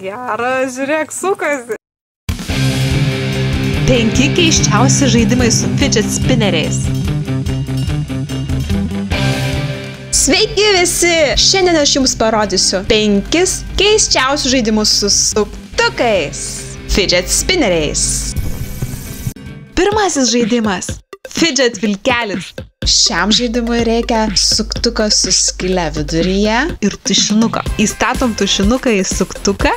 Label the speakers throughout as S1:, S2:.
S1: Geras, žiūrėk, sukasi.
S2: 5 keisčiausi žaidimai su fidget spinneriais.
S3: Sveiki visi! Šiandien aš jums parodysiu 5 keisčiausius žaidimus su suktukais. Fidget spinneriais.
S2: Pirmasis žaidimas – fidget vilkelis.
S3: Šiam žaidimui reikia suktuką su skyle viduryje
S2: ir tušinuką. Įstatom tušinuką į suktuką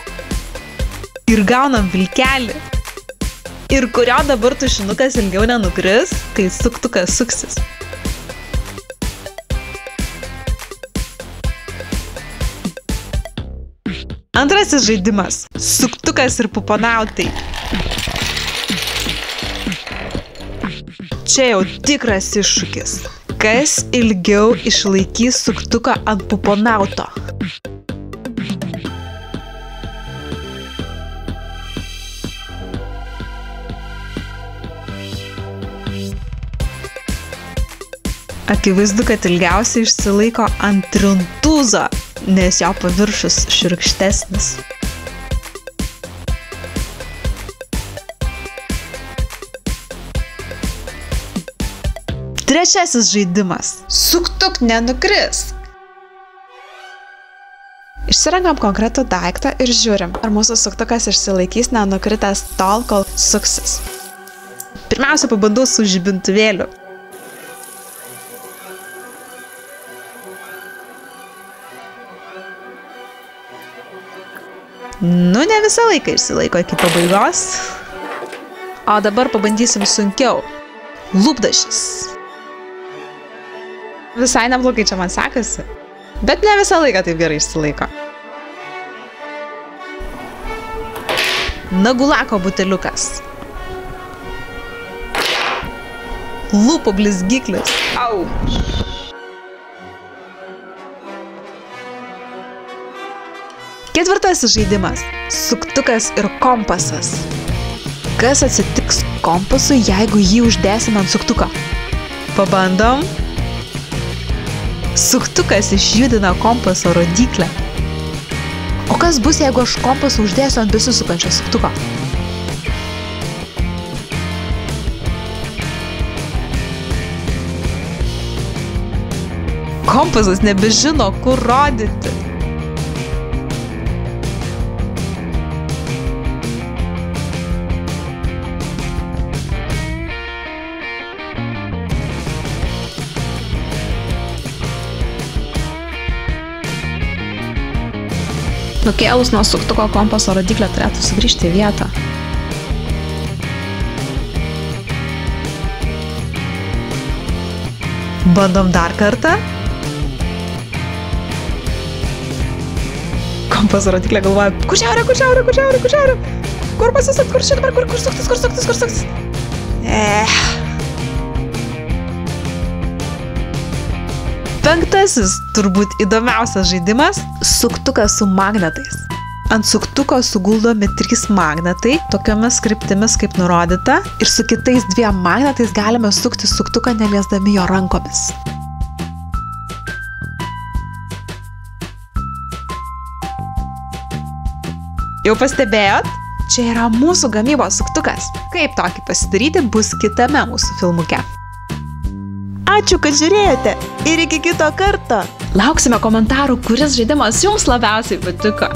S2: ir gaunam vilkelį. Ir kurio dabar tušinukas ilgiau nenukris, kai suktukas suksis. Antrasis žaidimas – suktukas ir puponautai. Čia jau tikras iššūkis. Kas ilgiau išlaikys suktuką ant puponauto? Akivaizdu, kad ilgiausiai išsilaiko ant trintūzo, nes jo paviršius šiurkštesnis. Trečiasis žaidimas –
S3: suktuk nenukrisk. Išsirenkam konkretų daiktą ir žiūrim, ar mūsų suktukas išsilaikys nenukritęs tol, kol suksis.
S2: Pirmiausia, pabandau su žibintuvėliu. Ne visą laiką išsilaiko iki pabaigos. O dabar pabandysim sunkiau. Lūpdažis.
S3: Visai neblogai čia man sekasi, bet ne visą laiką taip gerai išsilaiko.
S2: Nagulako buteliukas. Lūpų blizgiklis.
S3: Au!
S2: Ketvirtasis žaidimas – suktukas ir kompasas. Kas atsitiks kompasui, jeigu jį uždėsim ant suktuko? Pabandom. Suktukas išjudina kompaso rodyklę. O kas bus, jeigu aš kompasą uždėsiu ant besisukančio suktuko? Kompasas nebežino, kur rodyti.
S3: Nukėlus nuo suktuko kompaso rodiklė turėtų sugrįžti į vietą.
S2: Bandom dar kartą.
S3: Kompaso rodiklė galvoja, kur šiaurė? Kur pasisukt, kur čia dabar, kur suktis?
S2: Penktasis, turbūt įdomiausias žaidimas – suktukas su magnetais. Ant suktuko suguldomi 3 magnetai, tokiomis kryptimis kaip nurodyta, ir su kitais 2 magnetais galime sukti suktuką neliesdami jo rankomis. Jau pastebėjot? Čia yra mūsų gamybos suktukas. Kaip tokį pasidaryti, bus kitame mūsų filmuke. Ačiū, kad žiūrėjote ir iki kito karto.
S3: Lauksime komentarų, kuris žaidimas jums labiausiai patiko.